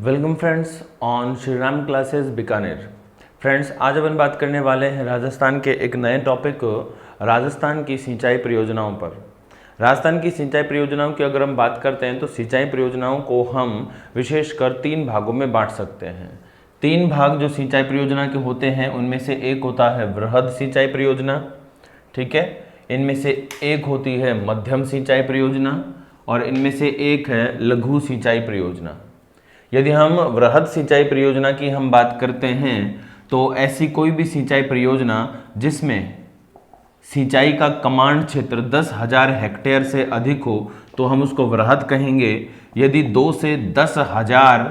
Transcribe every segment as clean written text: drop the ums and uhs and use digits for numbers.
Welcome friends on Shri Ram classes Bikaner. Friends, आज अपन बात करने वाले हैं राजस्थान के एक नए टॉपिक राजस्थान की सिंचाई परियोजनाओं पर। राजस्थान की सिंचाई परियोजनाओं की अगर हम बात करते हैं तो सिंचाई परियोजनाओं को हम विशेषकर 3 भागों में बांट सकते हैं। 3 भाग जो सिंचाई परियोजना के होते हैं उनमें से एक होता है वृहद सिंचाई परियोजना, ठीक है। इनमें से एक होती है मध्यम सिंचाई परियोजना और इनमें से एक है लघु सिंचाई परियोजना। यदि हम वृहद सिंचाई परियोजना की हम बात करते हैं तो ऐसी कोई भी सिंचाई परियोजना जिसमें सिंचाई का कमांड क्षेत्र 10,000 हेक्टेयर से अधिक हो तो हम उसको वृहद कहेंगे। यदि 2 से 10,000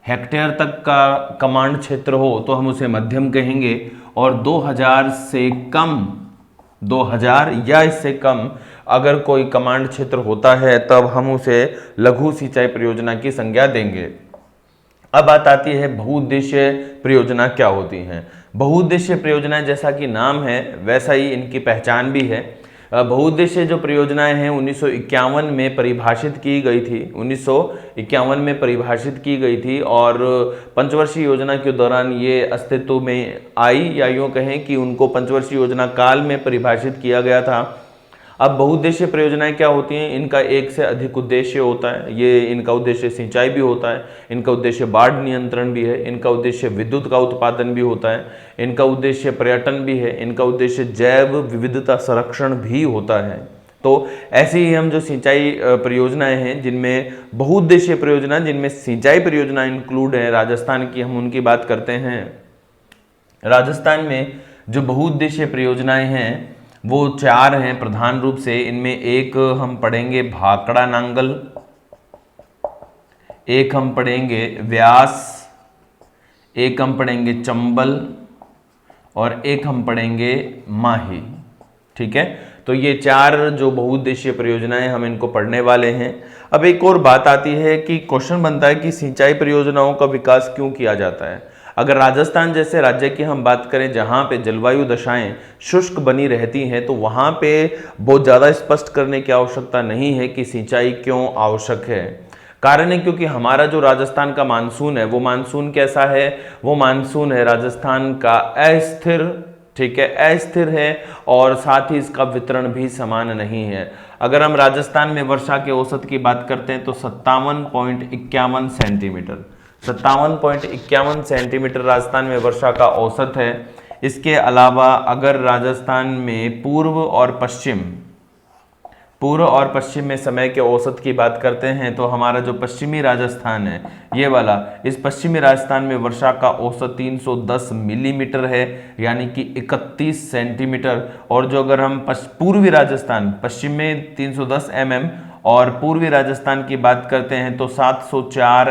हेक्टेयर तक का कमांड क्षेत्र हो तो हम उसे मध्यम कहेंगे, और 2,000 से कम 2,000 या इससे कम अगर कोई कमांड क्षेत्र होता है तब हम उसे लघु सिंचाई परियोजना की संज्ञा देंगे। अब बात आती है बहुउद्देश्य परियोजना क्या होती हैं। बहुउद्देश्य परियोजना जैसा कि नाम है वैसा ही इनकी पहचान भी है। बहुउद्देश्य जो परियोजनाएं हैं 1951 में परिभाषित की गई थी, 1951 में परिभाषित की गई थी और पंचवर्षीय योजना के दौरान ये अस्तित्व में आई, या यूँ कहें कि उनको पंचवर्षीय योजना काल में परिभाषित किया गया था। अब बहुउद्देश्य परियोजनाएं क्या होती हैं, इनका एक से अधिक उद्देश्य होता है। ये इनका उद्देश्य सिंचाई भी होता है, इनका उद्देश्य बाढ़ नियंत्रण भी है, इनका उद्देश्य विद्युत का उत्पादन भी होता है, इनका उद्देश्य पर्यटन भी है, इनका उद्देश्य जैव विविधता संरक्षण भी होता है। तो ऐसी ही हम जो सिंचाई परियोजनाएं हैं जिनमें बहुउद्देश्य परियोजना जिनमें सिंचाई परियोजना इंक्लूड है राजस्थान की, हम उनकी बात करते हैं। राजस्थान में जो बहुउद्देश्य परियोजनाएं हैं वो 4 हैं प्रधान रूप से। इनमें एक हम पढ़ेंगे भाखड़ा नांगल, एक हम पढ़ेंगे व्यास, एक हम पढ़ेंगे चंबल और एक हम पढ़ेंगे माही, ठीक है। तो ये 4 जो बहुउद्देशीय परियोजनाएं हम इनको पढ़ने वाले हैं। अब एक और बात आती है कि क्वेश्चन बनता है कि सिंचाई परियोजनाओं का विकास क्यों किया जाता है। अगर राजस्थान जैसे राज्य की हम बात करें जहां पे जलवायु दशाएं शुष्क बनी रहती हैं तो वहां पे बहुत ज़्यादा स्पष्ट करने की आवश्यकता नहीं है कि सिंचाई क्यों आवश्यक है। कारण है क्योंकि हमारा जो राजस्थान का मानसून है वो मानसून कैसा है, वो मानसून है राजस्थान का अस्थिर, ठीक है, अस्थिर है और साथ ही इसका वितरण भी समान नहीं है। अगर हम राजस्थान में वर्षा के औसत की बात करते हैं तो 57.51 सेंटीमीटर, 57.51 सेंटीमीटर राजस्थान में वर्षा का औसत है। इसके अलावा अगर राजस्थान में पूर्व और पश्चिम में समय के औसत की बात करते हैं तो हमारा जो पश्चिमी राजस्थान है ये वाला, इस पश्चिमी राजस्थान में वर्षा का औसत 310 मिलीमीटर है, यानी कि 31 सेंटीमीटर। और जो अगर हम पूर्वी राजस्थान, पश्चिम में 310 और पूर्वी राजस्थान की बात करते हैं तो 704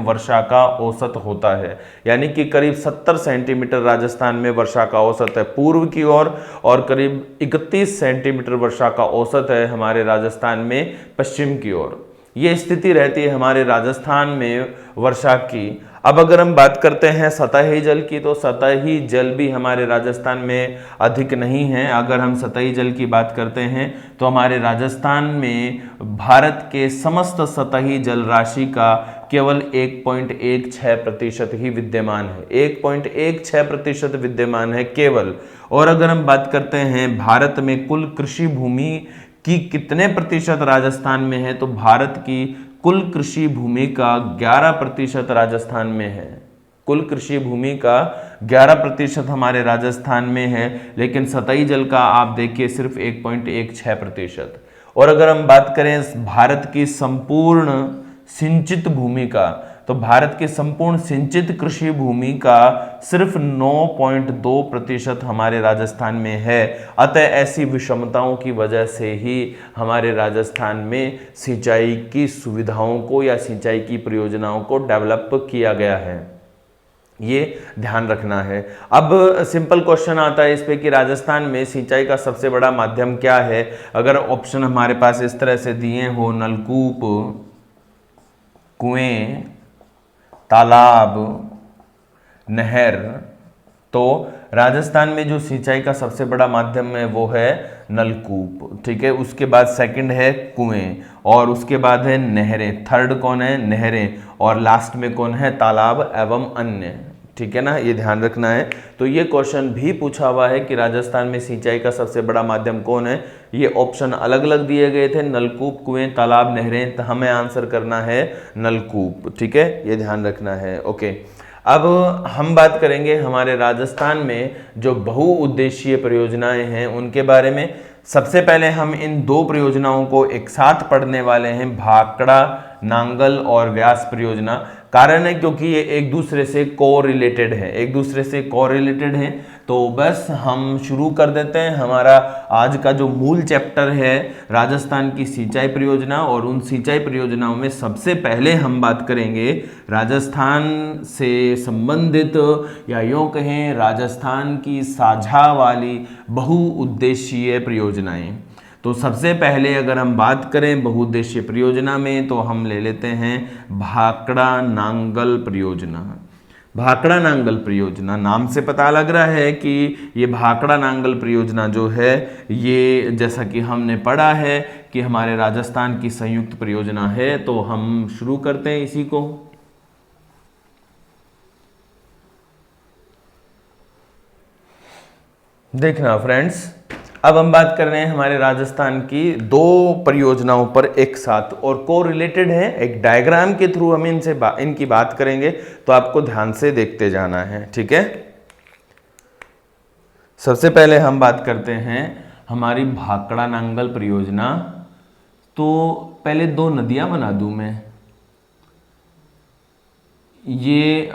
वर्षा का औसत होता है, यानी कि करीब 70 सेंटीमीटर राजस्थान में वर्षा का औसत है पूर्व की ओर और करीब 31 सेंटीमीटर वर्षा का औसत है हमारे राजस्थान में पश्चिम की ओर। ये स्थिति रहती है हमारे राजस्थान में वर्षा की। अब अगर हम बात करते हैं सतही जल की तो सतही जल भी हमारे राजस्थान में अधिक नहीं है। अगर हम सतही जल की बात करते हैं तो हमारे राजस्थान में भारत के समस्त सतही जल राशि का केवल 1.16% ही विद्यमान है, 1.16% विद्यमान है केवल। और अगर हम बात करते हैं भारत में कुल कृषि भूमि की कितने प्रतिशत राजस्थान में है तो भारत की कुल कृषि भूमि का 11% राजस्थान में है। कुल कृषि भूमि का 11% हमारे राजस्थान में है, लेकिन सतही जल का आप देखिए सिर्फ 1.16%। और अगर हम बात करें भारत की संपूर्ण सिंचित भूमि का तो भारत की संपूर्ण सिंचित कृषि भूमि का सिर्फ 9.2% हमारे राजस्थान में है। अतः ऐसी विषमताओं की वजह से ही हमारे राजस्थान में सिंचाई की सुविधाओं को या सिंचाई की परियोजनाओं को डेवलप किया गया है, ये ध्यान रखना है। अब सिंपल क्वेश्चन आता है इस पे कि राजस्थान में सिंचाई का सबसे बड़ा माध्यम क्या है। अगर ऑप्शन हमारे पास इस तरह से दिए हो, नलकूप, कुएं, तालाब, नहर, तो राजस्थान में जो सिंचाई का सबसे बड़ा माध्यम है वो है नलकूप, ठीक है। उसके बाद सेकंड है कुएं, और उसके बाद है नहरें, थर्ड कौन है, नहरें, और लास्ट में कौन है, तालाब एवं अन्य, ठीक है ना, ये ध्यान रखना है। तो ये क्वेश्चन भी पूछा हुआ है कि राजस्थान में सिंचाई का सबसे बड़ा माध्यम कौन है। ये ऑप्शन अलग अलग दिए गए थे, नलकूप, कुएं, तालाब, नहरें, तो हमें आंसर करना है नलकूप, ठीक है, ये ध्यान रखना है। ओके, अब हम बात करेंगे हमारे राजस्थान में जो बहुउद्देशीय परियोजनाएं हैं उनके बारे में। सबसे पहले हम इन दो परियोजनाओं को एक साथ पढ़ने वाले हैं, भाखड़ा नांगल और व्यास परियोजना। कारण है क्योंकि ये एक दूसरे से कोरिलेटेड है, एक दूसरे से कोरिलेटेड है। तो बस हम शुरू कर देते हैं। हमारा आज का जो मूल चैप्टर है राजस्थान की सिंचाई परियोजना, और उन सिंचाई परियोजनाओं में सबसे पहले हम बात करेंगे राजस्थान से संबंधित, या यूँ कहें राजस्थान की साझा वाली बहुउद्देशीय परियोजनाएं। तो सबसे पहले अगर हम बात करें बहुउद्देशीय परियोजना में, तो हम ले लेते हैं भाखड़ा नांगल परियोजना। भाखड़ा नांगल परियोजना, नाम से पता लग रहा है कि ये भाखड़ा नांगल परियोजना जो है, ये जैसा कि हमने पढ़ा है कि हमारे राजस्थान की संयुक्त परियोजना है। तो हम शुरू करते हैं इसी को। देखना फ्रेंड्स, अब हम बात कर रहे हैं हमारे राजस्थान की दो परियोजनाओं पर एक साथ, और को रिलेटेड है। एक डायग्राम के थ्रू हम इनकी बात करेंगे, तो आपको ध्यान से देखते जाना है, ठीक है। सबसे पहले हम बात करते हैं हमारी भाखड़ा नांगल परियोजना। तो पहले दो नदियां बना दूं मैं, ये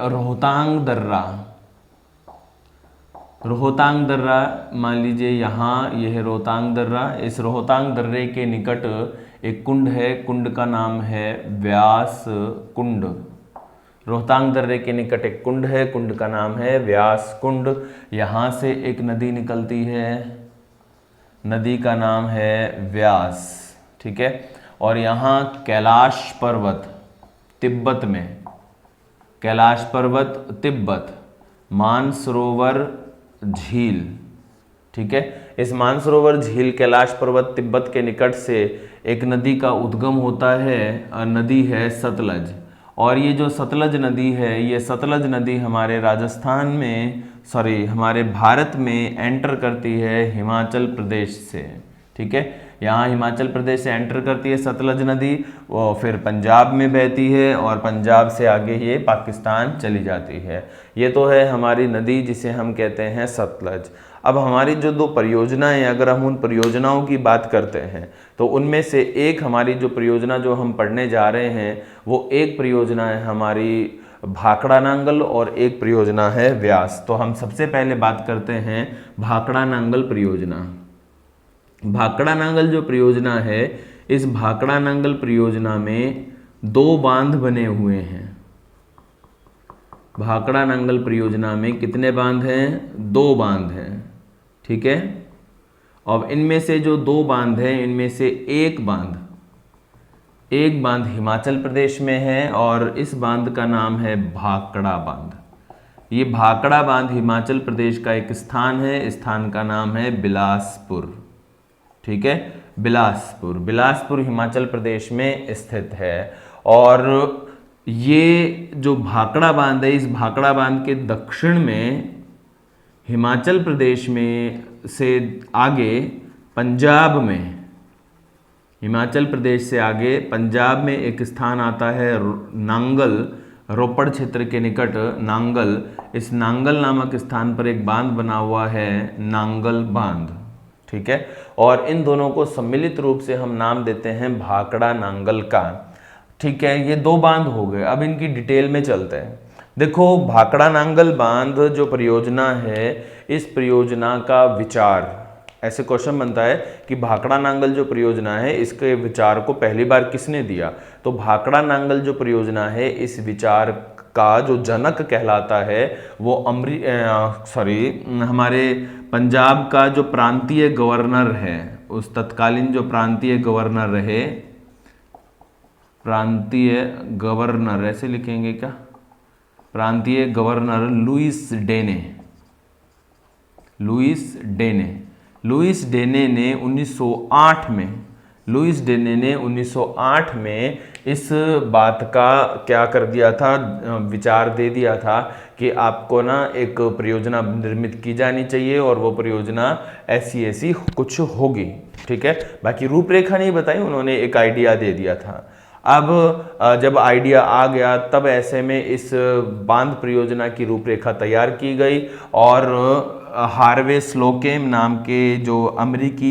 रोहतांग दर्रा मान लीजिए, यहाँ यह है रोहतांग दर्रा। इस रोहतांग दर्रे के निकट एक कुंड है, कुंड का नाम है व्यास कुंड। रोहतांग दर्रे के निकट एक कुंड है, कुंड का नाम है व्यास कुंड। यहाँ से एक नदी निकलती है, नदी का नाम है व्यास, ठीक है। और यहाँ कैलाश पर्वत तिब्बत में, कैलाश पर्वत तिब्बत, मानसरोवर झील, ठीक है। इस मानसरोवर झील, कैलाश पर्वत तिब्बत के निकट से एक नदी का उद्गम होता है, नदी है सतलज। और ये जो सतलज नदी है, ये सतलज नदी हमारे राजस्थान में, हमारे भारत में एंटर करती है हिमाचल प्रदेश से, ठीक है। यहाँ हिमाचल प्रदेश से एंटर करती है सतलज नदी, वो फिर पंजाब में बहती है, और पंजाब से आगे ये पाकिस्तान चली जाती है। ये तो है हमारी नदी जिसे हम कहते हैं सतलज। अब हमारी जो दो परियोजनाएं, अगर हम उन परियोजनाओं की बात करते हैं, तो उनमें से एक हमारी जो परियोजना जो हम पढ़ने जा रहे हैं, वो एक परियोजना है हमारी भाखड़ा नांगल, और एक परियोजना है व्यास। तो हम सबसे पहले बात करते हैं भाखड़ा नांगल परियोजना। भाखड़ा नांगल जो परियोजना है, इस भाखड़ा नांगल परियोजना में दो बांध बने हुए हैं। भाखड़ा नांगल परियोजना में कितने बांध हैं? दो बांध हैं, ठीक है। अब इनमें से जो दो बांध हैं, इनमें से एक बांध हिमाचल प्रदेश में है, और इस बांध का नाम है भाखड़ा बांध। ये भाखड़ा बांध हिमाचल प्रदेश का एक स्थान है, स्थान का नाम है बिलासपुर, ठीक है। बिलासपुर हिमाचल प्रदेश में स्थित है। और ये जो भाखड़ा बांध है, इस भाखड़ा बांध के दक्षिण में हिमाचल प्रदेश में से आगे पंजाब में, हिमाचल प्रदेश से आगे पंजाब में एक स्थान आता है नांगल, रोपड़ क्षेत्र के निकट नांगल। इस नांगल नामक स्थान पर एक बांध बना हुआ है, नांगल बांध, ठीक है। और इन दोनों को सम्मिलित रूप से हम नाम देते हैं भाखड़ा नांगल का, ठीक है। ये दो बांध हो गए। अब इनकी डिटेल में चलते हैं। देखो, भाखड़ा नांगल बांध जो परियोजना है, इस परियोजना का विचार, ऐसे क्वेश्चन बनता है कि भाखड़ा नांगल जो परियोजना है, इसके विचार को पहली बार किसने दिया? तो भाखड़ा नांगल जो परियोजना है, इस विचार का जो जनक कहलाता है वो हमारे पंजाब का जो प्रांतीय गवर्नर है, उस तत्कालीन जो प्रांतीय गवर्नर रहे, प्रांतीय गवर्नर ऐसे लिखेंगे क्या? प्रांतीय गवर्नर लुईस डेने, लुइस डेने ने 1908 में इस बात का क्या कर दिया था, विचार दे दिया था कि आपको ना एक परियोजना निर्मित की जानी चाहिए और वो परियोजना ऐसी ऐसी कुछ होगी। ठीक है, बाकी रूपरेखा नहीं बताई, उन्होंने एक आइडिया दे दिया था। अब जब आइडिया आ गया तब ऐसे में इस बांध परियोजना की रूपरेखा तैयार की गई और हार्वे स्लोकेम नाम के जो अमेरिकी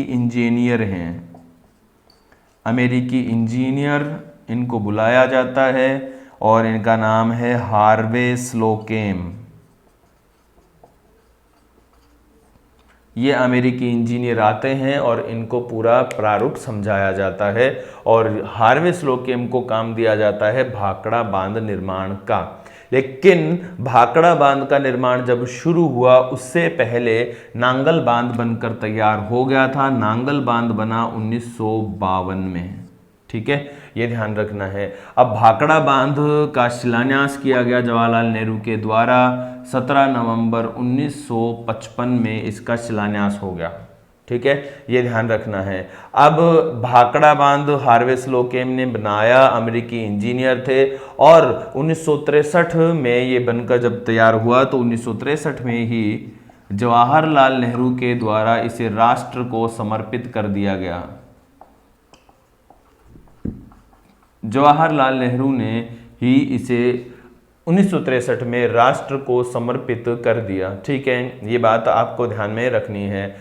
इंजीनियर इनको बुलाया जाता है और इनका नाम है हार्वे स्लोकेम। ये अमेरिकी इंजीनियर आते हैं और इनको पूरा प्रारूप समझाया जाता है और हार्वे स्लोकेम को काम दिया जाता है भाखड़ा बांध निर्माण का। लेकिन भाखड़ा बांध का निर्माण जब शुरू हुआ उससे पहले नांगल बांध बनकर तैयार हो गया था। नांगल बांध बना 1952 में। ठीक है, ये ध्यान रखना है। अब भाखड़ा बांध का शिलान्यास किया गया जवाहरलाल नेहरू के द्वारा 17 नवंबर 1955 में इसका शिलान्यास हो गया। ठीक है, ये ध्यान रखना है। अब भाखड़ा बांध हार्वे स्लोकेम ने बनाया, अमेरिकी इंजीनियर थे और 1963 में ये बनकर जब तैयार हुआ तो 1963 में ही जवाहरलाल नेहरू के द्वारा इसे राष्ट्र को समर्पित कर दिया गया। जवाहरलाल नेहरू ने ही इसे 1963 में राष्ट्र को समर्पित कर दिया। ठीक है, ये बात आपको ध्यान में रखनी है।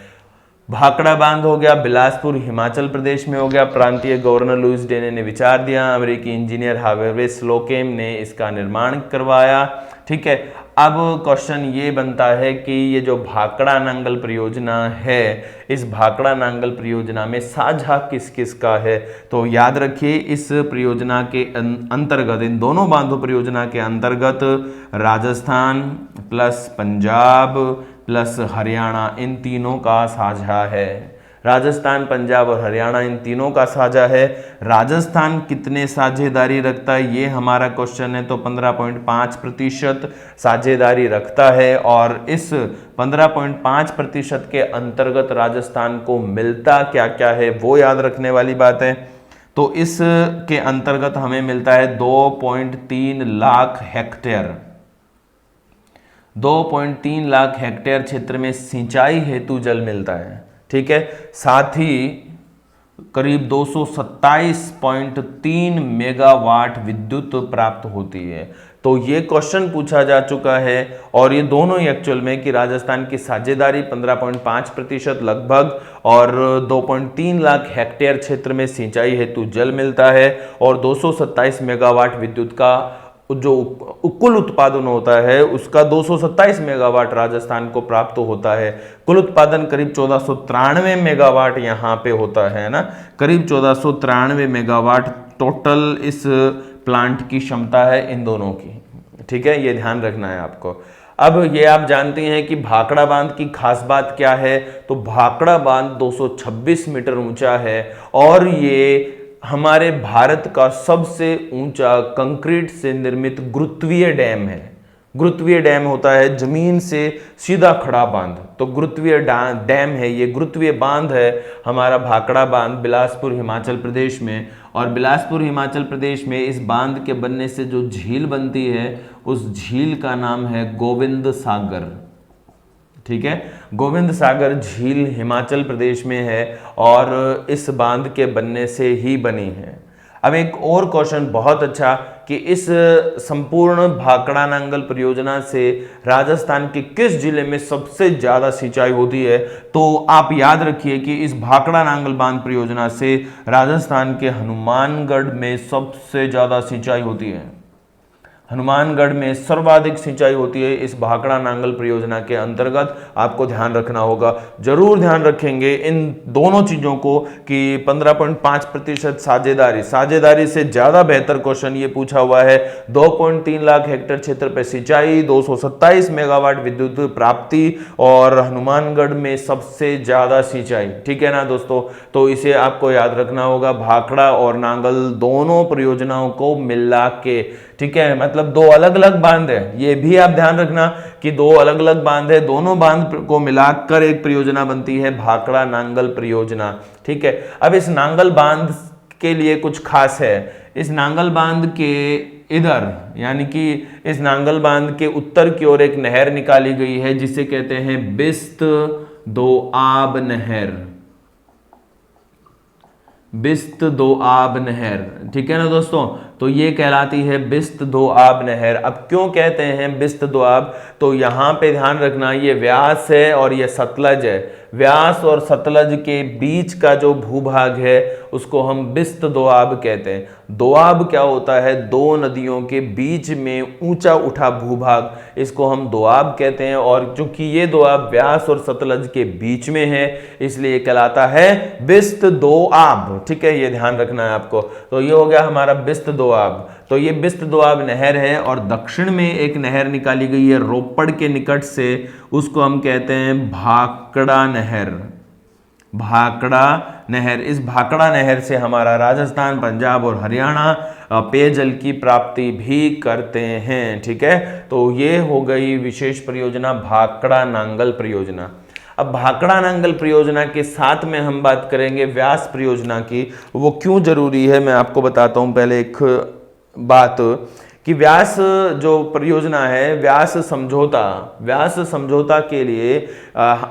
भाखड़ा बांध हो गया, बिलासपुर हिमाचल प्रदेश में हो गया। प्रांतीय गवर्नर लुइस डेने ने विचार दिया, अमेरिकी इंजीनियर हार्वे स्लोकेम ने इसका निर्माण करवाया। ठीक है, अब क्वेश्चन ये बनता है कि ये जो भाखड़ा नांगल परियोजना है, इस भाखड़ा नांगल परियोजना में साझा किस किस का है। तो याद रखिए, इस परियोजना के अंतर्गत, इन दोनों बांधों परियोजना के अंतर्गत राजस्थान प्लस पंजाब प्लस हरियाणा, इन तीनों का साझा है। राजस्थान, पंजाब और हरियाणा, इन तीनों का साझा है। राजस्थान कितने साझेदारी रखता है, ये हमारा क्वेश्चन है। तो 15.5% साझेदारी रखता है और इस 15.5% के अंतर्गत राजस्थान को मिलता क्या क्या है वो याद रखने वाली बात है। तो इस के अंतर्गत हमें मिलता है 2.3 लाख हेक्टेयर। 2.3 लाख हेक्टेयर क्षेत्र में सिंचाई हेतु जल मिलता है। ठीक है, साथ ही करीब 227.3 मेगावाट विद्युत प्राप्त होती है। तो ये क्वेश्चन पूछा जा चुका है और ये दोनों ही एक्चुअल में कि राजस्थान की साझेदारी 15.5% लगभग और 2.3 लाख हेक्टेयर क्षेत्र में सिंचाई हेतु जल मिलता है और 227 मेगावाट विद्युत का जो कुल उत्पादन होता है उसका 227 मेगावाट राजस्थान को प्राप्त होता है। कुल उत्पादन करीब 1493 मेगावाट यहाँ पे होता है ना, करीब 1493 मेगावाट टोटल इस प्लांट की क्षमता है इन दोनों की। ठीक है, ये ध्यान रखना है आपको। अब ये आप जानते हैं कि भाखड़ा बांध की खास बात क्या है। तो भाखड़ा बांध 226 मीटर ऊंचा है और ये हमारे भारत का सबसे ऊंचा कंक्रीट से निर्मित गुरुत्वीय डैम है। गुरुत्वीय डैम होता है जमीन से सीधा खड़ा बांध, तो गुरुत्वीय डैम है ये, गुरुत्वीय बांध है हमारा भाखड़ा बांध बिलासपुर हिमाचल प्रदेश में। और बिलासपुर हिमाचल प्रदेश में इस बांध के बनने से जो झील बनती है उस झील का नाम है गोविंद सागर। ठीक है, गोविंद सागर झील हिमाचल प्रदेश में है और इस बांध के बनने से ही बनी है। अब एक और क्वेश्चन बहुत अच्छा कि इस संपूर्ण भाखड़ा नांगल परियोजना से राजस्थान के किस जिले में सबसे ज्यादा सिंचाई होती है। तो आप याद रखिए कि इस भाखड़ा नांगल बांध परियोजना से राजस्थान के हनुमानगढ़ में सबसे ज्यादा सिंचाई होती है। हनुमानगढ़ में सर्वाधिक सिंचाई होती है इस भाखड़ा नांगल परियोजना के अंतर्गत। आपको ध्यान रखना होगा, जरूर ध्यान रखेंगे इन दोनों चीजों को कि 15.5% साझेदारी से ज्यादा बेहतर क्वेश्चन ये पूछा हुआ है। 2.3 लाख हेक्टेयर क्षेत्र पर सिंचाई, 227 मेगावाट विद्युत प्राप्ति और हनुमानगढ़ में सबसे ज्यादा सिंचाई। ठीक है ना दोस्तों, तो इसे आपको याद रखना होगा, भाखड़ा और नांगल दोनों परियोजनाओं को मिला के। ठीक है, मतलब मतलब दो अलग अलग बांध है, ये भी आप ध्यान रखना कि दो अलग अलग बांध है, दोनों बांध को मिलाकर एक परियोजना बनती है भाखड़ा नांगल परियोजना। ठीक है, अब इस नांगल बांध के लिए कुछ खास है। इस नांगल बांध के इधर यानी कि इस नांगल बांध के उत्तर की ओर एक नहर निकाली गई है जिसे कहते हैं बिस्त दोआब नहर, बिस्त दोआब नहर। ठीक है ना दोस्तों, तो ये कहलाती है बिस्त दोआब नहर। अब क्यों कहते हैं बिस्त दोआब, तो यहाँ पे ध्यान रखना ये व्यास है और ये सतलज है। व्यास और सतलज के बीच का जो भूभाग है उसको हम बिस्त दोआब कहते हैं। दोआब क्या होता है, दो नदियों के बीच में ऊंचा उठा भूभाग, इसको हम दोआब कहते हैं। और चूंकि ये दोआब व्यास और सतलज के बीच में है इसलिए कहलाता है बिस्त दोआब। ठीक है, ये ध्यान रखना है आपको। तो ये हो गया हमारा बिस्त दोआब। तो ये बिस्त दोआब नहर है और दक्षिण में एक नहर निकाली गई है रोपड़ के निकट से, उसको हम कहते हैं भाखड़ा नहर। भाखड़ा नहर, इस भाखड़ा नहर से हमारा राजस्थान, पंजाब और हरियाणा पेयजल की प्राप्ति भी करते हैं। ठीक है, तो ये हो गई विशेष परियोजना भाखड़ा नांगल परियोजना। अब भाखड़ा नांगल परियोजना के साथ में हम बात करेंगे व्यास परियोजना की। वो क्यों जरूरी है मैं आपको बताता हूं। पहले एक बात कि व्यास जो परियोजना है, व्यास समझौता के लिए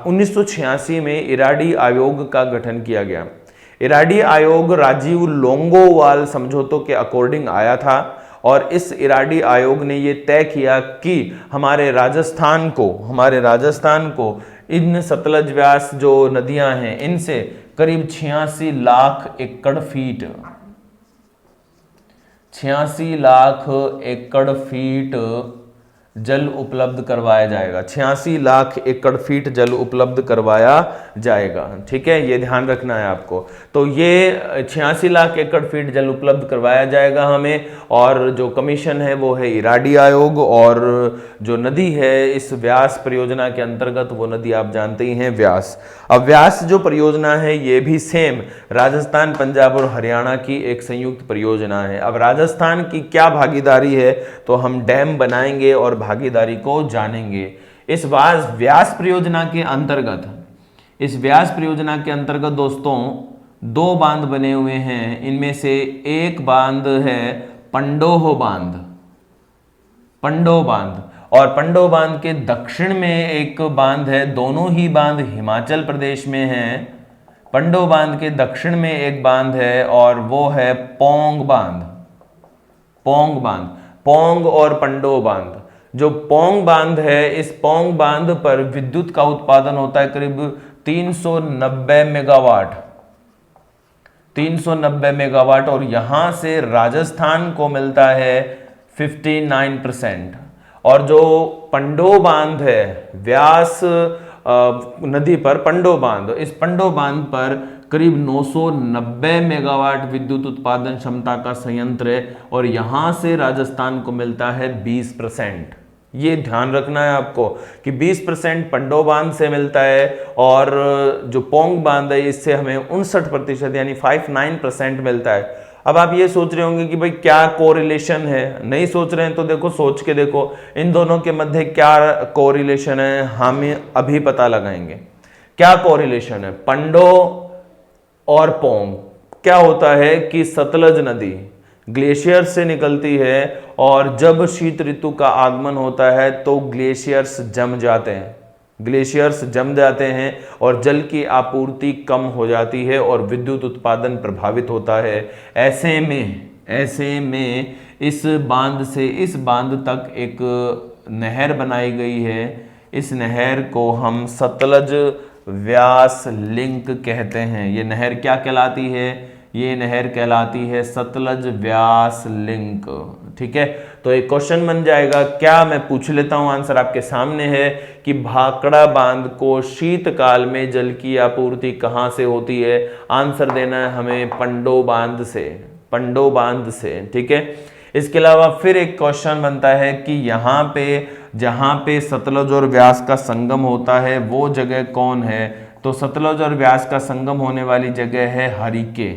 1986 में इराडी आयोग का गठन किया गया। इराडी आयोग राजीव लोंगोवाल समझौतों के अकॉर्डिंग आया था और इस इराडी आयोग ने ये तय किया कि हमारे राजस्थान को इन सतलज व्यास जो नदियां हैं इनसे करीब 86 लाख एकड़ फीट जल उपलब्ध करवाया जाएगा। 86 लाख एकड़ फीट जल उपलब्ध करवाया जाएगा। ठीक है, ये ध्यान रखना है आपको। तो ये 86 लाख एकड़ फीट जल उपलब्ध करवाया जाएगा हमें, और जो कमीशन है वो है इराडी आयोग, और जो नदी है इस व्यास परियोजना के अंतर्गत वो नदी आप जानते ही हैं, व्यास। अब व्यास जो परियोजना है ये भी सेम राजस्थान, पंजाब और हरियाणा की एक संयुक्त परियोजना है। अब राजस्थान की क्या भागीदारी है, तो हम डैम बनाएंगे और भागीदारी को जानेंगे। इस व्यास परियोजना के अंतर्गत दोस्तों दो बांध बने हुए हैं। इनमें से एक बांध है पंडोह बांध, और पंडो बांध के दक्षिण में एक बांध है। दोनों ही बांध हिमाचल प्रदेश में हैं। पंडो बांध के दक्षिण में एक बांध है और वो है पोंग बांध। पोंग और पंडो बांध। जो पोंग बांध है, इस पोंग बांध पर विद्युत का उत्पादन होता है करीब 390 मेगावाट, और यहां से राजस्थान को मिलता है 59%। और जो पंडो बांध है व्यास नदी पर पंडो बांध, इस पंडो बांध पर करीब 990 मेगावाट विद्युत उत्पादन क्षमता का संयंत्र है, और यहां से राजस्थान को मिलता है 20%। ये ध्यान रखना है आपको कि 20% पंडो बांध से मिलता है, और जो पोंग बांध है इससे हमें 59% यानी 59% मिलता है। अब आप ये सोच रहे होंगे कि भाई क्या कोरिलेशन है, नहीं सोच रहे हैं तो देखो, सोच के देखो इन दोनों के मध्य क्या कोरिलेशन है, हम अभी पता लगाएंगे। क्या कोरिलेशन है पंडो और पोंग? क्या होता है कि सतलज नदी ग्लेशियर से निकलती है, और जब शीत ऋतु का आगमन होता है तो ग्लेशियर्स जम जाते हैं और जल की आपूर्ति कम हो जाती है और विद्युत उत्पादन प्रभावित होता है। ऐसे में इस बांध से इस बांध तक एक नहर बनाई गई है। इस नहर को हम सतलज व्यास लिंक कहते हैं। ये नहर क्या कहलाती है? ये नहर कहलाती है सतलज व्यास लिंक। ठीक है, तो एक क्वेश्चन बन जाएगा। क्या मैं पूछ लेता हूं, आंसर आपके सामने है कि भाखड़ा बांध को शीतकाल में जल की आपूर्ति कहां से होती है? आंसर देना है हमें पंडो बांध से। ठीक है, इसके अलावा फिर एक क्वेश्चन बनता है कि यहाँ पे जहाँ पे सतलज और व्यास का संगम होता है वो जगह कौन है? तो सतलज और व्यास का संगम होने वाली जगह है हरिके।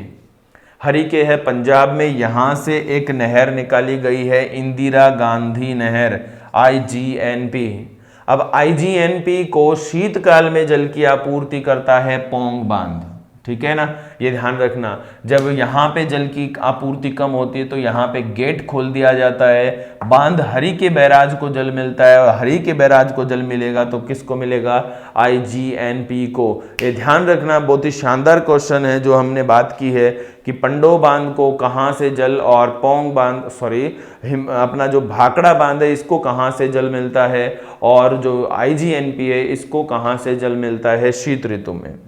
हरिके है पंजाब में, यहाँ से एक नहर निकाली गई है, इंदिरा गांधी नहर, IGNP। अब IGNP को शीतकाल में जल की आपूर्ति करता है पोंग बांध, ठीक है ना, ये ध्यान रखना। जब यहाँ पे जल की आपूर्ति कम होती है तो यहाँ पे गेट खोल दिया जाता है, बांध हरिके बैराज को जल मिलता है, और हरिके बैराज को जल मिलेगा तो किसको मिलेगा, IGNP को। ये ध्यान रखना, बहुत ही शानदार क्वेश्चन है जो हमने बात की है कि पंडो बांध को कहाँ से जल, और पोंग बांध अपना जो भाखड़ा बांध है इसको कहाँ से जल मिलता है, और जो IGNP है इसको कहाँ से जल मिलता है शीत ऋतु में।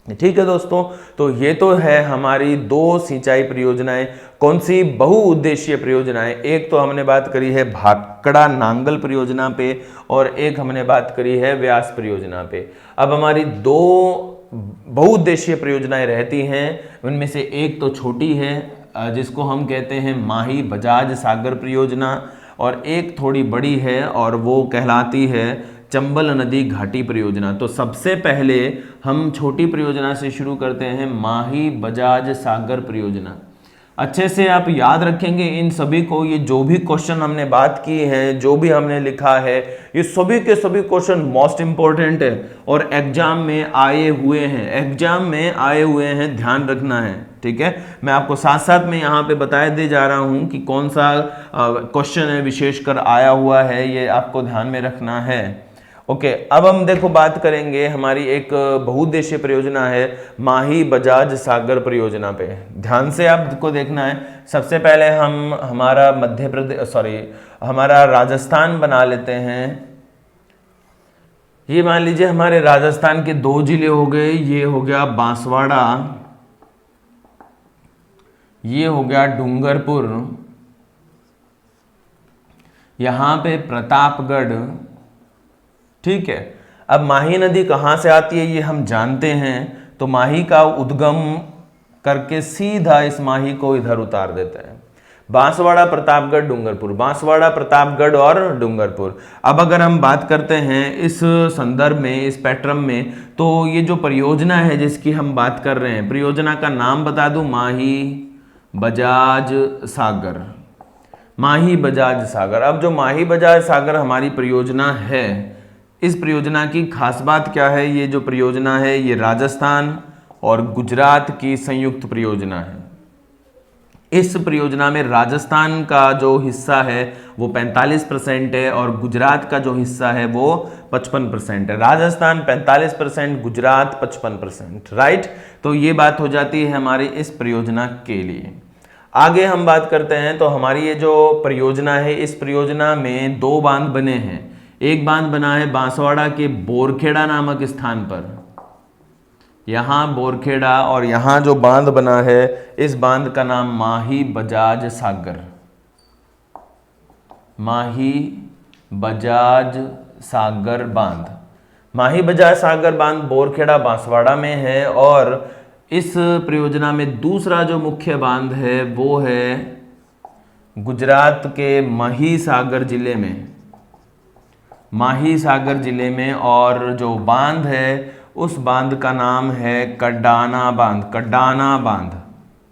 ठीक है दोस्तों, तो ये तो है हमारी दो सिंचाई परियोजनाएं। कौन सी, बहुउद्देशीय परियोजनाएं। एक तो हमने बात करी है भाखड़ा नांगल परियोजना पे, और एक हमने बात करी है व्यास परियोजना पे। अब हमारी दो बहुउद्देशीय परियोजनाएं रहती हैं, उनमें से एक तो छोटी है जिसको हम कहते हैं माही बजाज सागर परियोजना, और एक थोड़ी बड़ी है और वो कहलाती है चंबल नदी घाटी परियोजना। तो सबसे पहले हम छोटी परियोजना से शुरू करते हैं, माही बजाज सागर परियोजना। अच्छे से आप याद रखेंगे इन सभी को, ये जो भी क्वेश्चन हमने बात की है, जो भी हमने लिखा है, ये सभी के सभी क्वेश्चन मोस्ट इंपॉर्टेंट है और एग्जाम में आए हुए हैं, ध्यान रखना है। ठीक है, मैं आपको साथ साथ में यहाँ पे बताए दे जा रहा हूँ कि कौन सा क्वेश्चन है विशेषकर आया हुआ है, ये आपको ध्यान में रखना है। ओके, अब हम देखो बात करेंगे, हमारी एक बहुउद्देशीय परियोजना है माही बजाज सागर परियोजना पे। ध्यान से आपको देखना है। सबसे पहले हम हमारा राजस्थान बना लेते हैं। ये मान लीजिए हमारे राजस्थान के दो जिले हो गए, ये हो गया बांसवाड़ा, ये हो गया डूंगरपुर, यहाँ पे प्रतापगढ़। ठीक है, अब माही नदी कहाँ से आती है ये हम जानते हैं, तो माही का उद्गम करके सीधा इस माही को इधर उतार देते हैं। बांसवाड़ा, प्रतापगढ़, डूंगरपुर, बांसवाड़ा, प्रतापगढ़ और डूंगरपुर। अब अगर हम बात करते हैं इस संदर्भ में, इस पैटर्न में, तो ये जो परियोजना है जिसकी हम बात कर रहे हैं, परियोजना का नाम बता दूं, माही बजाज सागर। माही बजाज सागर। अब जो माही बजाज सागर हमारी परियोजना है, इस परियोजना की खास बात क्या है, ये जो परियोजना है ये राजस्थान और गुजरात की संयुक्त परियोजना है। इस परियोजना में राजस्थान का जो हिस्सा है वो 45% है और गुजरात का जो हिस्सा है वो 55% है। राजस्थान 45%, गुजरात 55%, राइट। तो ये बात हो जाती है हमारी इस परियोजना के लिए। आगे हम बात करते हैं, तो हमारी ये जो परियोजना है, इस परियोजना में दो बांध बने हैं। एक बांध बना है बांसवाड़ा के बोरखेड़ा नामक स्थान पर, यहाँ बोरखेड़ा, और यहाँ जो बांध बना है इस बांध का नाम माही बजाज सागर। माही बजाज सागर बांध। माही बजाज सागर बांध बोरखेड़ा बांसवाड़ा में है, और इस परियोजना में दूसरा जो मुख्य बांध है वो है गुजरात के महिसागर जिले में, माहीसागर जिले में, और जो बांध है उस बांध का नाम है कडाना बांध। कडाना बांध,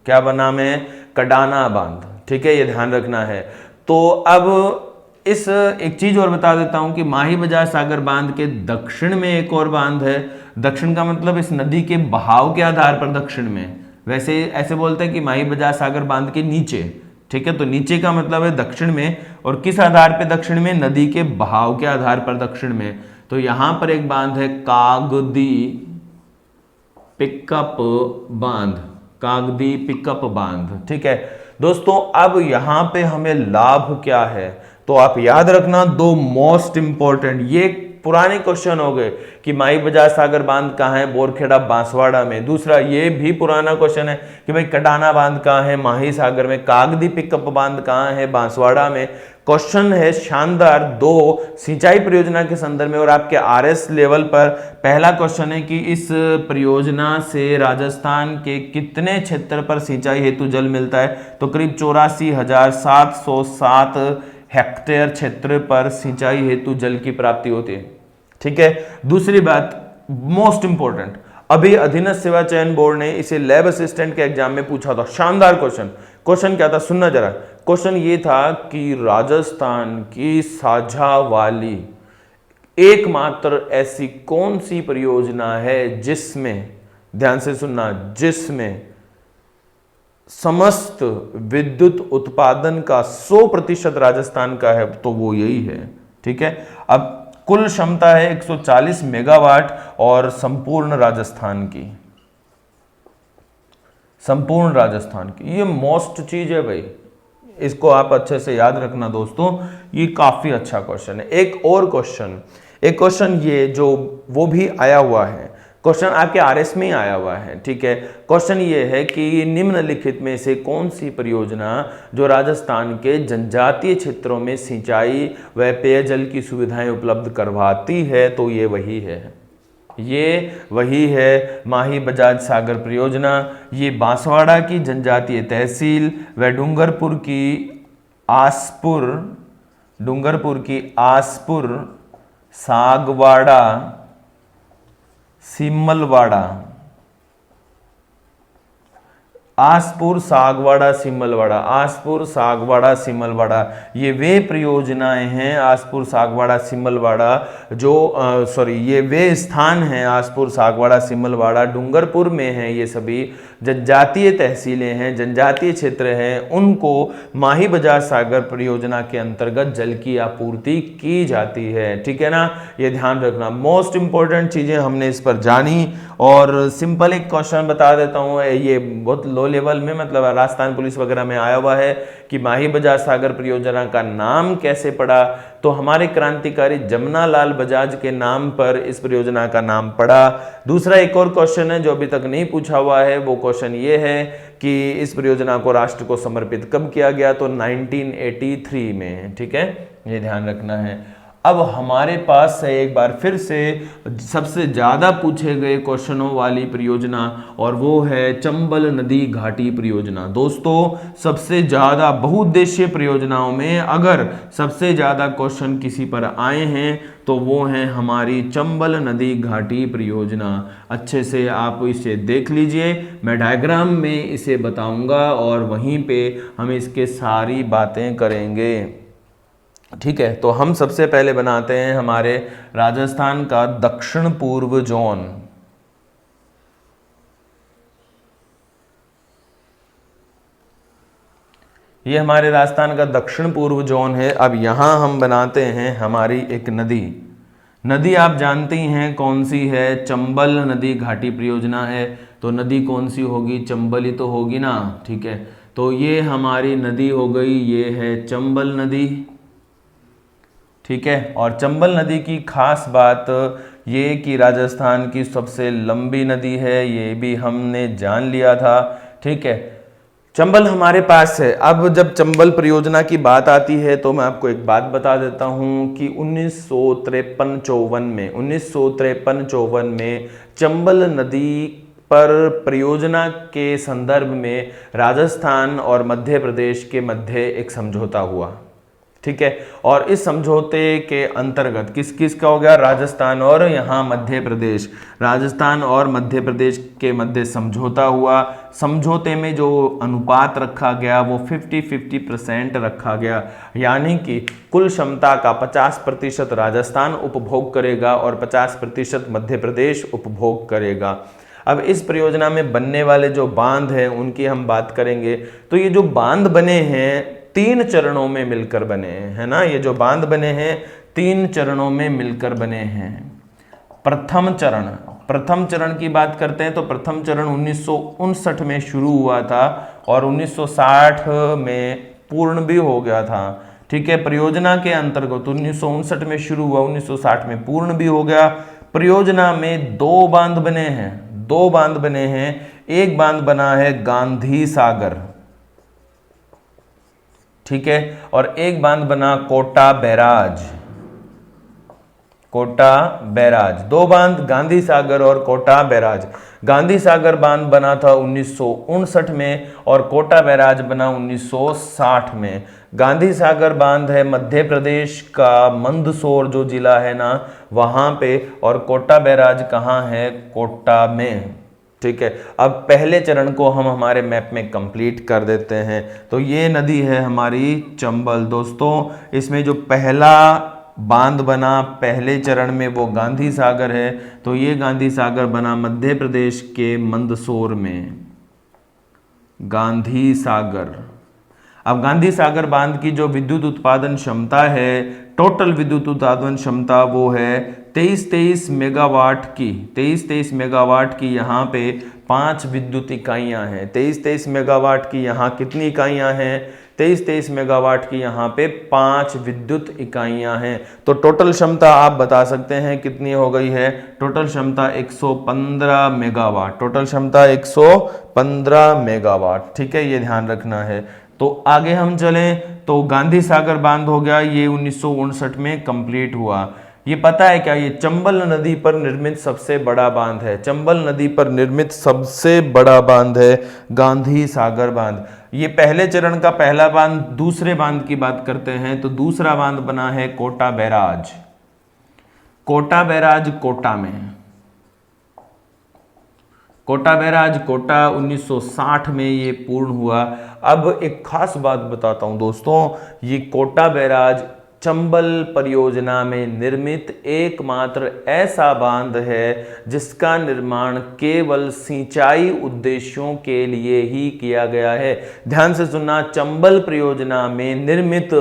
क्या नाम है, कडाना बांध। ठीक है, ये ध्यान रखना है। तो अब इस एक चीज और बता देता हूं कि माही बजाज सागर बांध के दक्षिण में एक और बांध है। दक्षिण का मतलब इस नदी के बहाव के आधार पर दक्षिण में, वैसे ऐसे बोलते हैं कि माही बजाज सागर बांध के नीचे। ठीक है, तो नीचे का मतलब है दक्षिण में, और किस आधार पे दक्षिण में, नदी के बहाव के आधार पर दक्षिण में। तो यहां पर एक बांध है कागदी पिकअप बांध, कागदी पिकअप बांध। ठीक है दोस्तों, अब यहां पे हमें लाभ क्या है, तो आप याद रखना दो मोस्ट इंपॉर्टेंट, ये पुराने क्वेश्चन हो गए कि माही बजाज सागर बांध कहाँ है, बोरखेड़ा बांसवाड़ा में। दूसरा ये भी पुराना क्वेश्चन है कि भाई कडाना बांध कहाँ है, माही सागर में। कागदी पिकअप बांध कहाँ है, बांसवाड़ा में। क्वेश्चन है शानदार दो सिंचाई परियोजना के संदर्भ में, और आपके RS लेवल पर पहला क्वेश्चन है कि इस परियोजना से राजस्थान के कितने क्षेत्र पर सिंचाई हेतु जल मिलता है, तो करीब 84,707 हेक्टेयर क्षेत्र पर सिंचाई हेतु जल की प्राप्ति होती है। ठीक है, दूसरी बात मोस्ट इंपॉर्टेंट, अभी अधीनस्थ सेवा चयन बोर्ड ने इसे लैब असिस्टेंट के एग्जाम में पूछा था। शानदार क्वेश्चन। क्वेश्चन क्या था सुनना जरा। क्वेश्चन ये था कि राजस्थान की साझा वाली एकमात्र ऐसी कौन सी परियोजना है जिसमें, ध्यान से सुनना, जिसमें समस्त विद्युत उत्पादन का 100% राजस्थान का है, तो वो यही है। ठीक है। अब कुल क्षमता है 140 मेगावाट और संपूर्ण राजस्थान की, संपूर्ण राजस्थान की ये मोस्ट चीज है भाई, इसको आप अच्छे से याद रखना दोस्तों, ये काफी अच्छा क्वेश्चन है। एक और क्वेश्चन, एक क्वेश्चन ये जो वो भी आया हुआ है, क्वेश्चन आपके आरएस में ही आया हुआ है। ठीक है। क्वेश्चन ये है कि निम्नलिखित में से कौन सी परियोजना जो राजस्थान के जनजातीय क्षेत्रों में सिंचाई व पेयजल की सुविधाएं उपलब्ध करवाती है, तो ये वही है, ये वही है माही बजाज सागर परियोजना। ये बांसवाड़ा की जनजातीय तहसील व डूंगरपुर की आसपुर सागवाड़ा सिमलवाड़ा, आसपुर सागवाड़ा सिमलवाड़ा, आसपुर सागवाड़ा सिमलवाड़ा, ये वे परियोजनाएं हैं, आसपुर सागवाड़ा सिमलवाड़ा जो ये वे स्थान हैं, आसपुर सागवाड़ा सिमलवाड़ा डूंगरपुर में हैं। ये सभी जनजातीय तहसीलें हैं, जनजातीय क्षेत्र हैं, उनको माही बजाज सागर परियोजना के अंतर्गत जल की आपूर्ति की जाती है। ठीक है ना, ये ध्यान रखना। मोस्ट इंपॉर्टेंट चीजें हमने इस पर जानी। और सिंपल एक क्वेश्चन बता देता हूँ, ये बहुत लो लेवल में, मतलब राजस्थान पुलिस वगैरह में आया हुआ है कि माही बजाज सागर परियोजना का नाम कैसे पड़ा, तो हमारे क्रांतिकारी जमुना लाल बजाज के नाम पर इस परियोजना का नाम पड़ा। दूसरा एक और क्वेश्चन है जो अभी तक नहीं पूछा हुआ है, वो क्वेश्चन ये है कि इस परियोजना को राष्ट्र को समर्पित कब किया गया, तो 1983 में। ठीक है, ये ध्यान रखना है। अब हमारे पास है एक बार फिर से सबसे ज़्यादा पूछे गए क्वेश्चनों वाली परियोजना, और वो है चंबल नदी घाटी परियोजना। दोस्तों, सबसे ज़्यादा बहुउद्देशीय परियोजनाओं में अगर सबसे ज़्यादा क्वेश्चन किसी पर आए हैं तो वो हैं हमारी चंबल नदी घाटी परियोजना। अच्छे से आप इसे देख लीजिए, मैं डायग्राम में इसे बताऊंगा और वहीं पे हम इसके सारी बातें करेंगे। ठीक है, तो हम सबसे पहले बनाते हैं हमारे राजस्थान का दक्षिण पूर्व जोन। ये हमारे राजस्थान का दक्षिण पूर्व जोन है। अब यहाँ हम बनाते हैं हमारी एक नदी। नदी आप जानती हैं कौन सी है, चंबल नदी घाटी परियोजना है। तो नदी कौन सी होगी, चंबल ही तो होगी ना। ठीक है, तो ये हमारी नदी हो गई, ये है चंबल नदी। ठीक है, और चंबल नदी की खास बात ये कि राजस्थान की सबसे लंबी नदी है, ये भी हमने जान लिया था। ठीक है, चंबल हमारे पास है। अब जब चंबल परियोजना की बात आती है तो मैं आपको एक बात बता देता हूँ कि 1953-54 में चंबल नदी पर परियोजना के संदर्भ में राजस्थान और मध्य प्रदेश के मध्य एक समझौता हुआ। ठीक है, और इस समझौते के अंतर्गत किस किस का हो गया, राजस्थान और यहाँ मध्य प्रदेश, राजस्थान और मध्य प्रदेश के मध्य समझौता हुआ। समझौते में जो अनुपात रखा गया वो 50-50% रखा गया, यानी कि कुल क्षमता का 50% राजस्थान उपभोग करेगा और 50% मध्य प्रदेश उपभोग करेगा। अब इस परियोजना में बनने वाले जो बांध हैं उनकी हम बात करेंगे। तो ये जो बांध बने हैं 3 चरणों में मिलकर बने हैं, है ना। ये जो बांध बने हैं 3 चरणों में मिलकर बने हैं। प्रथम चरण की बात करते हैं तो प्रथम चरण 1959 में शुरू हुआ था और 1960 में पूर्ण भी हो गया था। ठीक है, परियोजना के अंतर्गत 1959 में शुरू हुआ, 1960 में पूर्ण भी हो गया। परियोजना में 2 बांध बने हैं। एक बांध बना है गांधी सागर, ठीक है, और एक बांध बना कोटा बैराज। कोटा बैराज। दो बांध गांधी सागर और कोटा बैराज। गांधी सागर बांध बना था 1959 में और कोटा बैराज बना 1960 में। गांधी सागर बांध है मध्य प्रदेश का मंदसौर जो जिला है ना वहां पे, और कोटा बैराज कहाँ है, कोटा में। ठीक है, अब पहले चरण को हम हमारे मैप में कंप्लीट कर देते हैं। तो ये नदी है हमारी चंबल दोस्तों। इसमें जो पहला बांध बना पहले चरण में वो गांधी सागर है। तो ये गांधी सागर बना मध्य प्रदेश के मंदसौर में, गांधी सागर। अब गांधी सागर बांध की जो विद्युत उत्पादन क्षमता है, टोटल विद्युत उत्पादन क्षमता वो है 23 मेगावाट की। 23 मेगावाट की यहाँ पे 5 विद्युत इकाइयाँ हैं। 23 मेगावाट की यहाँ कितनी इकाइयाँ हैं, 23 मेगावाट की यहाँ पे 5 विद्युत इकाइयाँ हैं। तो टोटल क्षमता आप बता सकते हैं कितनी हो गई है, टोटल क्षमता 115 मेगावाट। टोटल क्षमता 115 मेगावाट। ठीक है, ये ध्यान रखना है। तो आगे हम चलें तो गांधी सागर बांध हो गया, ये 1959 में कंप्लीट हुआ। ये पता है क्या, ये चंबल नदी पर निर्मित सबसे बड़ा बांध है। चंबल नदी पर निर्मित सबसे बड़ा बांध है गांधी सागर बांध। ये पहले चरण का पहला बांध। दूसरे बांध की बात करते हैं तो दूसरा बांध बना है कोटा बैराज। कोटा बैराज कोटा में। कोटा बैराज कोटा 1960 में ये पूर्ण हुआ। अब एक खास बात बताता हूं दोस्तों, ये कोटा बैराज चंबल परियोजना में निर्मित एकमात्र ऐसा बांध है जिसका निर्माण केवल सिंचाई उद्देश्यों के लिए ही किया गया है। ध्यान से सुनना, चंबल परियोजना में निर्मित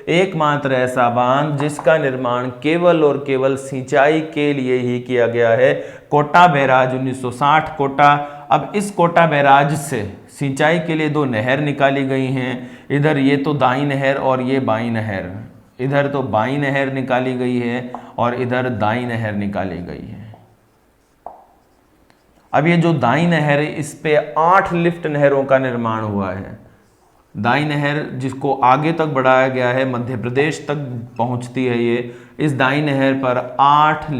एकमात्र ऐसा बांध जिसका निर्माण केवल और केवल सिंचाई के लिए ही किया गया है, कोटा बैराज 1960 कोटा। अब इस कोटा बैराज से सिंचाई के लिए 2 नहर निकाली गई हैं। इधर ये तो दाई नहर और ये बाई नहर। इधर तो बाई नहर निकाली गई है और इधर दाई नहर निकाली गई है। अब ये जो दाई नहर है इस पे 8 लिफ्ट नहरों का निर्माण हुआ है। दाई नहर जिसको आगे तक बढ़ाया गया है, मध्य प्रदेश तक पहुंचती है ये। इस दाई नहर पर 8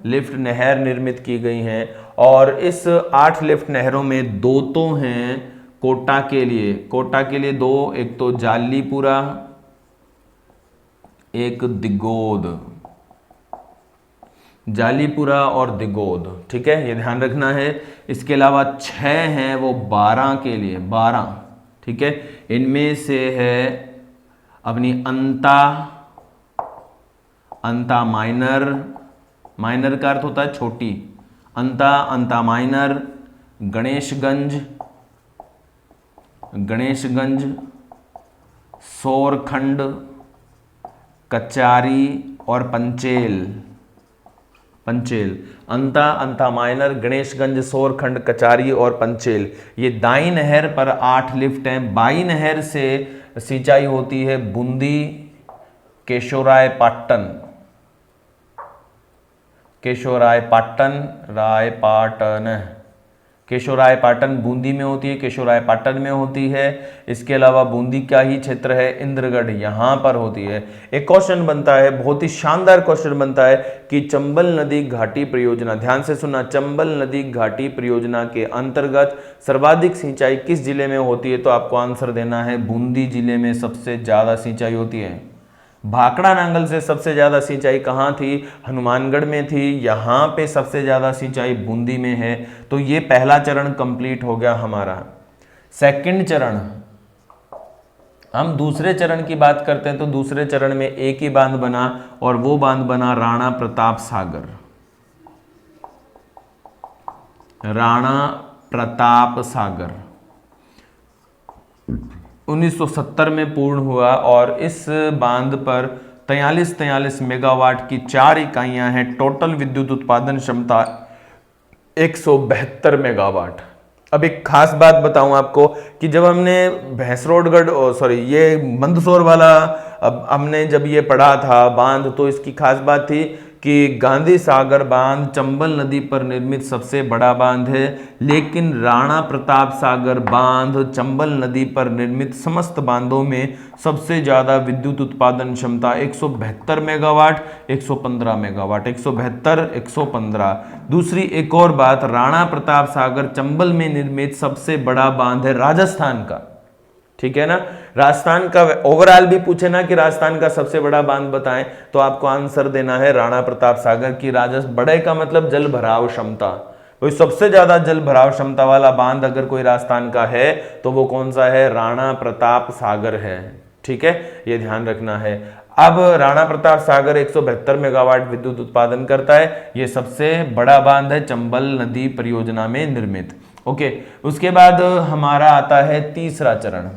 लिफ्ट नहर निर्मित की गई हैं और इस 8 लिफ्ट नहरों में 2 तो हैं कोटा के लिए। कोटा के लिए 2, एक तो जालीपुरा, एक दिगोद। जालीपुरा और दिगोद, ठीक है, ये ध्यान रखना है। इसके अलावा 6 हैं वो 12 के लिए, 12, ठीक है। इनमें से है अपनी अंता माइनर। माइनर का अर्थ होता है छोटी। अंता माइनर, गणेशगंज, सोरखंड, कचारी और पंचेल। अंता माइनर, गणेशगंज, सोरखंड, कचारी और पंचेल। ये दाई नहर पर 8 लिफ्ट हैं। बाई नहर से सिंचाई होती है बूंदी, केशोरायपाटन बूंदी में होती है, केशोरायपाटन में होती है। इसके अलावा बूंदी का ही क्षेत्र है इंद्रगढ़, यहाँ पर होती है। एक क्वेश्चन बनता है, बहुत ही शानदार क्वेश्चन बनता है कि चंबल नदी घाटी परियोजना, ध्यान से सुनना, चंबल नदी घाटी परियोजना के अंतर्गत सर्वाधिक सिंचाई किस जिले में होती है? तो आपको आंसर देना है बूंदी जिले में सबसे ज्यादा सिंचाई होती है। भाखड़ा नांगल से सबसे ज्यादा सिंचाई कहाँ थी? हनुमानगढ़ में थी। यहाँ पे सबसे ज्यादा सिंचाई बूंदी में है। तो ये पहला चरण कंप्लीट हो गया हमारा। सेकंड चरण, हम दूसरे चरण की बात करते हैं तो दूसरे चरण में एक ही बांध बना और वो बांध बना राणा प्रताप सागर। 1970 में पूर्ण हुआ और इस बांध पर 43 मेगावाट की 4 इकाइयां हैं। टोटल विद्युत उत्पादन क्षमता 172 मेगावाट। अब एक खास बात बताऊं आपको कि जब हमने ये मंदसौर वाला अब हमने जब ये पढ़ा था बांध, तो इसकी खास बात थी कि गांधी सागर बांध चंबल नदी पर निर्मित सबसे बड़ा बांध है, लेकिन राणा प्रताप सागर बांध चंबल नदी पर निर्मित समस्त बांधों में सबसे ज़्यादा विद्युत उत्पादन क्षमता 172 मेगावाट, 115 मेगावाट, 172, 115। दूसरी एक और बात, राणा प्रताप सागर चंबल में निर्मित सबसे बड़ा बांध है राजस्थान का। ठीक है ना, राजस्थान का ओवरऑल भी पूछे ना कि राजस्थान का सबसे बड़ा बांध बताएं, तो आपको आंसर देना है राणा प्रताप सागर की। राजस्थान बड़े का मतलब जल भराव क्षमता, कोई सबसे ज्यादा जल भराव क्षमता वाला बांध अगर कोई राजस्थान का है तो वो कौन सा है, राणा प्रताप सागर है। ठीक है, ये ध्यान रखना है। अब राणा प्रताप सागर 172 मेगावाट विद्युत उत्पादन करता है, ये सबसे बड़ा बांध है चंबल नदी परियोजना में निर्मित। ओके, उसके बाद हमारा आता है तीसरा चरण।